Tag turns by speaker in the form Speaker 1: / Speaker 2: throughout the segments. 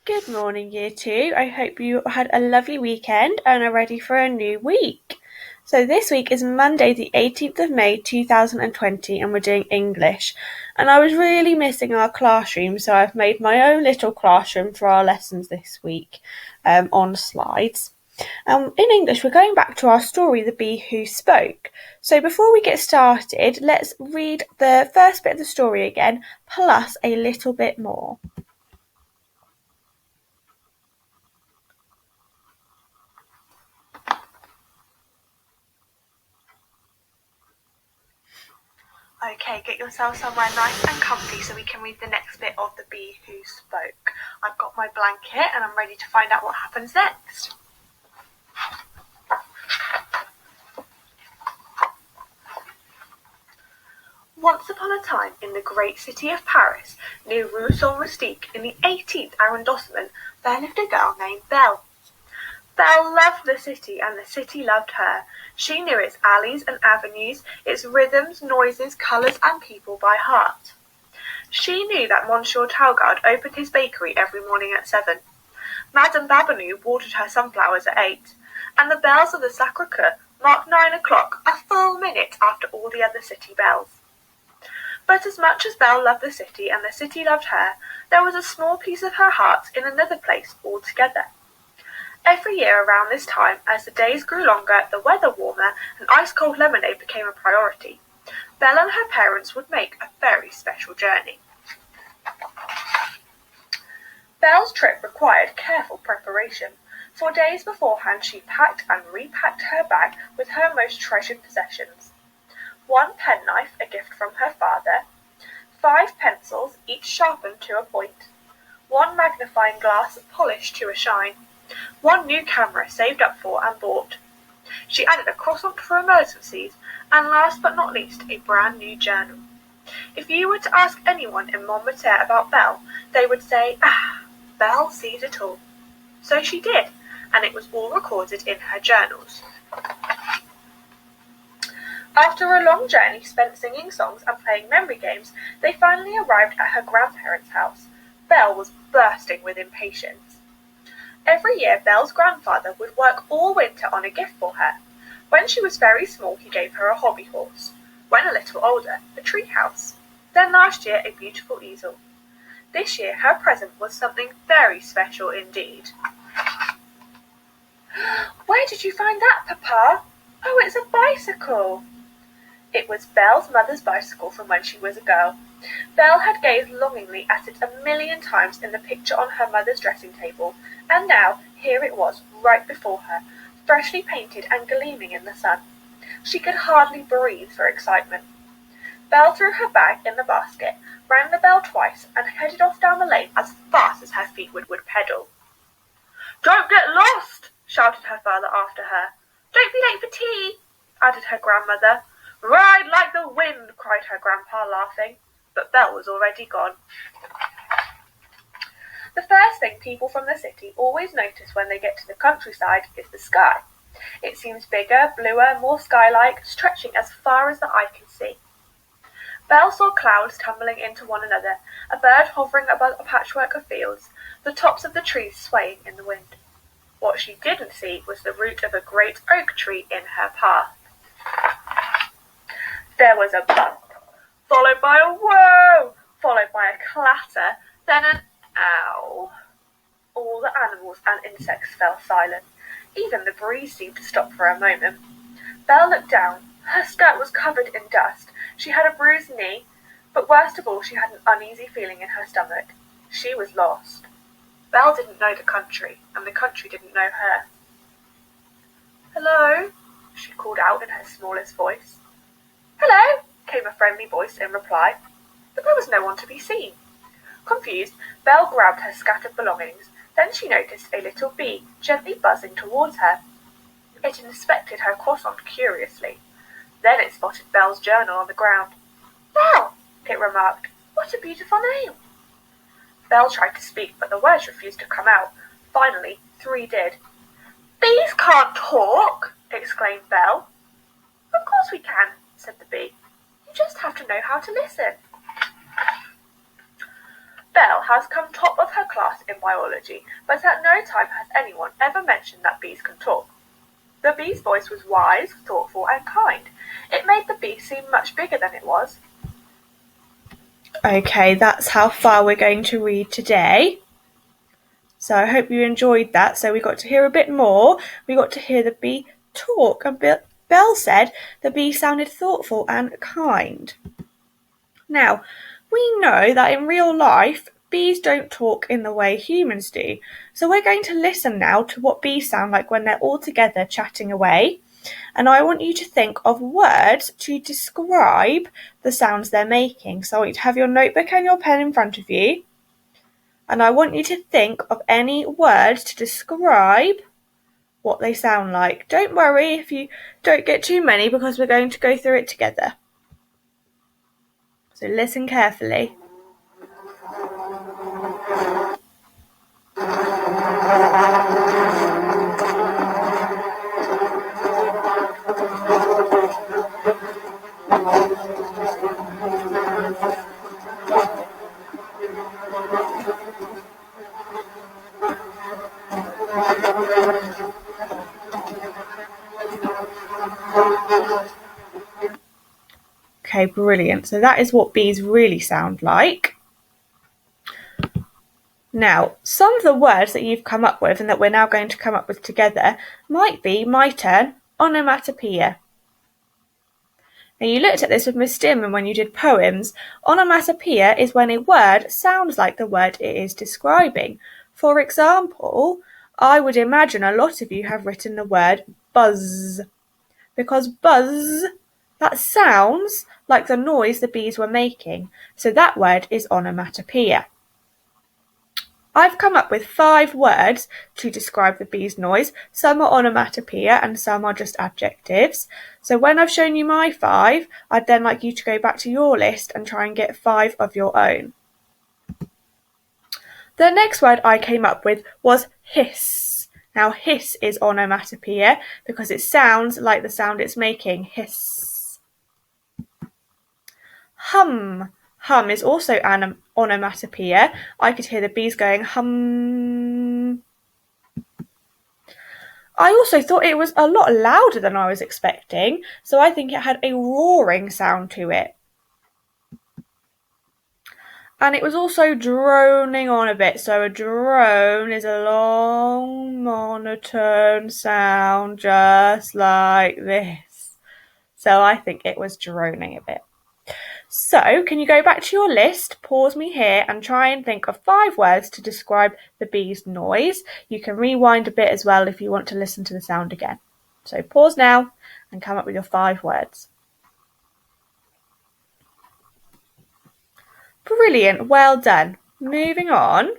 Speaker 1: Good morning, Year 2. I hope you had a lovely weekend and are ready for a new week. So this week is Monday the 18th of May 2020 and we're doing English. And I was really missing our classroom, so I've made my own little classroom for our lessons this week on slides. In English, we're going back to our story, The Bee Who Spoke. So before we get started, let's read the first bit of the story again, plus a little bit more. Okay, get yourself somewhere nice and comfy so we can read the next bit of The Bee Who Spoke. I've got my blanket and I'm ready to find out what happens next. Once upon a time, in the great city of Paris, near Rue Saint-Rustique, in the 18th arrondissement, there lived a girl named Belle. Belle loved the city and the city loved her. She knew its alleys and avenues, its rhythms, noises, colours and people by heart. She knew that Monsieur Talgard opened his bakery every morning at 7. Madame Babineau watered her sunflowers at 8. And the bells of the Sacré-Cœur marked 9 o'clock, a full minute after all the other city bells. But as much as Belle loved the city and the city loved her, there was a small piece of her heart in another place altogether. Every year around this time, as the days grew longer, the weather warmer, and ice-cold lemonade became a priority, Belle and her parents would make a very special journey. Belle's trip required careful preparation. For days beforehand she packed and repacked her bag with her most treasured possessions. 1 penknife, a gift from her father, 5 pencils, each sharpened to a point, 1 magnifying glass, polished to a shine, 1 new camera saved up for and bought. She added a croissant for emergencies, and last but not least, a brand new journal. If you were to ask anyone in Montmartre about Belle, they would say, Belle sees it all. So she did, and it was all recorded in her journals. After a long journey spent singing songs and playing memory games, they finally arrived at her grandparents' house. Belle was bursting with impatience. Every year, Belle's grandfather would work all winter on a gift for her. When she was very small, he gave her a hobby horse. When a little older, a tree house. Then last year, a beautiful easel. This year, her present was something very special indeed. Where did you find that, Papa? Oh, it's a bicycle. It was Belle's mother's bicycle from when she was a girl. Belle had gazed longingly at it a million times in the picture on her mother's dressing table, and now here it was right before her, freshly painted and gleaming in the sun. She could hardly breathe for excitement. Belle threw her bag in the basket, rang the bell twice, and headed off down the lane as fast as her feet would pedal. "Don't get lost!" shouted her father after her. "Don't be late for tea," added her grandmother. "Ride like the wind," cried her grandpa, laughing. But Belle was already gone. The first thing people from the city always notice when they get to the countryside is the sky. It seems bigger, bluer, more sky-like, stretching as far as the eye can see. Belle saw clouds tumbling into one another, a bird hovering above a patchwork of fields, the tops of the trees swaying in the wind. What she didn't see was the root of a great oak tree in her path. There was a bump, followed by a whoa, followed by a clatter, then an ow. All the animals and insects fell silent. Even the breeze seemed to stop for a moment. Belle looked down. Her skirt was covered in dust. She had a bruised knee, but worst of all, she had an uneasy feeling in her stomach. She was lost. Belle didn't know the country, and the country didn't know her. "Hello," she called out in her smallest voice. "Hello," came a friendly voice in reply, but there was no one to be seen. Confused, Belle grabbed her scattered belongings. Then she noticed a little bee gently buzzing towards her. It inspected her croissant curiously. Then it spotted Belle's journal on the ground. "Belle," it remarked, "what a beautiful name." Belle tried to speak, but the words refused to come out. Finally, 3 did. "Bees can't talk!" exclaimed Belle. "Of course we can," said the bee. "You just have to know how to listen." Belle has come top of her class in biology, but at no time has anyone ever mentioned that bees can talk. The bee's voice was wise, thoughtful, and kind. It made the bee seem much bigger than it was.
Speaker 2: Okay, that's how far we're going to read today. So I hope you enjoyed that. So we got to hear a bit more. We got to hear the bee talk, and Belle said the bee sounded thoughtful and kind. Now, we know that in real life, bees don't talk in the way humans do. So we're going to listen now to what bees sound like when they're all together chatting away. And I want you to think of words to describe the sounds they're making. So I want you to have your notebook and your pen in front of you. And I want you to think of any words to describe what they sound like. Don't worry if you don't get too many, because we're going to go through it together. So listen carefully. Okay, brilliant. So that is what bees really sound like. Now, some of the words that you've come up with and that we're now going to come up with together might be, my turn, onomatopoeia. Now, you looked at this with Miss Stillman when you did poems. Onomatopoeia is when a word sounds like the word it is describing. For example, I would imagine a lot of you have written the word buzz, because buzz, that sounds like the noise the bees were making. So that word is onomatopoeia. I've come up with 5 words to describe the bee's noise. Some are onomatopoeia and some are just adjectives. So when I've shown you my 5, I'd then like you to go back to your list and try and get 5 of your own. The next word I came up with was hiss. Now hiss is onomatopoeia because it sounds like the sound it's making, hiss. Hum. Hum is also an onomatopoeia. I could hear the bees going hum. I also thought it was a lot louder than I was expecting, so I think it had a roaring sound to it. And it was also droning on a bit, so a drone is a long, monotone sound just like this. So I think it was droning a bit. So, can you go back to your list, pause me here, and try and think of 5 words to describe the bee's noise? You can rewind a bit as well if you want to listen to the sound again. So pause now and come up with your 5 words. Brilliant, well done. Moving on.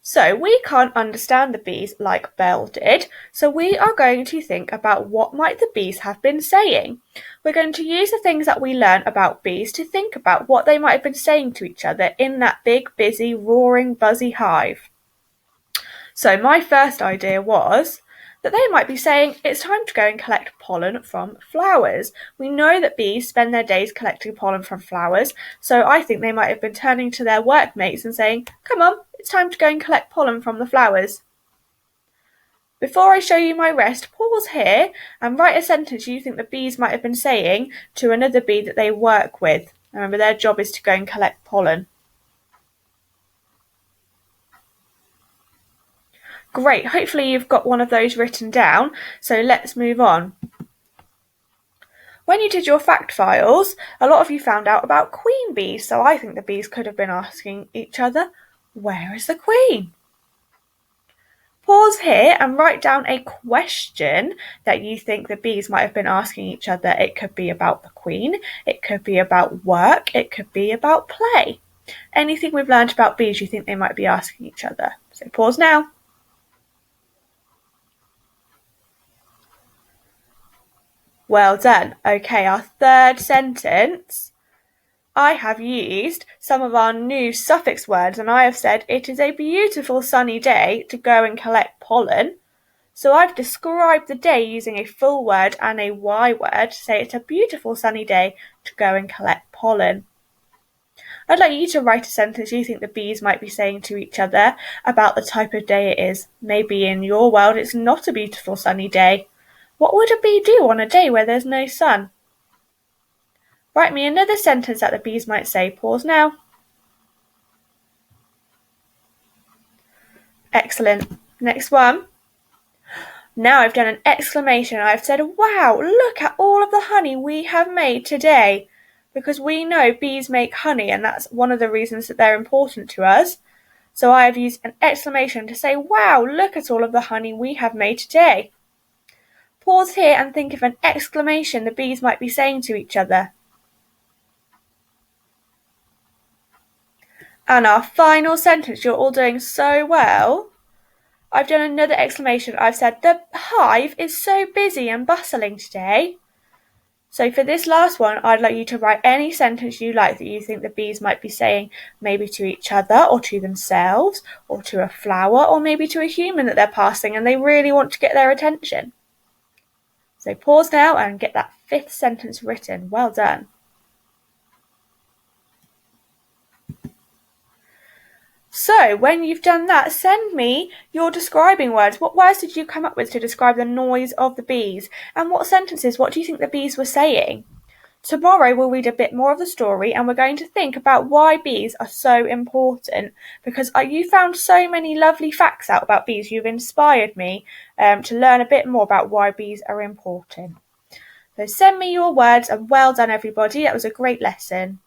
Speaker 2: So we can't understand the bees like Belle did, so we are going to think about what might the bees have been saying. We're going to use the things that we learn about bees to think about what they might have been saying to each other in that big, busy, roaring, buzzy hive. So my first idea was that they might be saying it's time to go and collect pollen from flowers. We know that bees spend their days collecting pollen from flowers, so I think they might have been turning to their workmates and saying, come on, it's time to go and collect pollen from the flowers. Before I show you my rest, pause here and write a sentence you think the bees might have been saying to another bee that they work with. Remember, their job is to go and collect pollen. Great, hopefully you've got one of those written down, so let's move on. When you did your fact files, a lot of you found out about queen bees, so I think the bees could have been asking each other, where is the queen? Pause here and write down a question that you think the bees might have been asking each other. It could be about the queen, it could be about work, it could be about play. Anything we've learned about bees you think they might be asking each other. So pause now. Well done. Okay, our third sentence. I have used some of our new suffix words and I have said it is a beautiful sunny day to go and collect pollen. So I've described the day using a full word and a Y word to say it's a beautiful sunny day to go and collect pollen. I'd like you to write a sentence you think the bees might be saying to each other about the type of day it is. Maybe in your world it's not a beautiful sunny day. What would a bee do on a day where there's no sun? Write me another sentence that the bees might say. Pause now. Excellent. Next one. Now I've done an exclamation. I've said, wow, look at all of the honey we have made today. Because we know bees make honey, and that's one of the reasons that they're important to us. So I have used an exclamation to say, wow, look at all of the honey we have made today. Pause here and think of an exclamation the bees might be saying to each other. And our final sentence, you're all doing so well. I've done another exclamation. I've said, the hive is so busy and bustling today. So for this last one, I'd like you to write any sentence you like that you think the bees might be saying, maybe to each other or to themselves or to a flower or maybe to a human that they're passing and they really want to get their attention. So pause now and get that 5th sentence written. Well done. So when you've done that, send me your describing words. What words did you come up with to describe the noise of the bees? And what sentences, what do you think the bees were saying? Tomorrow we'll read a bit more of the story and we're going to think about why bees are so important, because you found so many lovely facts out about bees. You've inspired me to learn a bit more about why bees are important. So send me your words and well done everybody. That was a great lesson.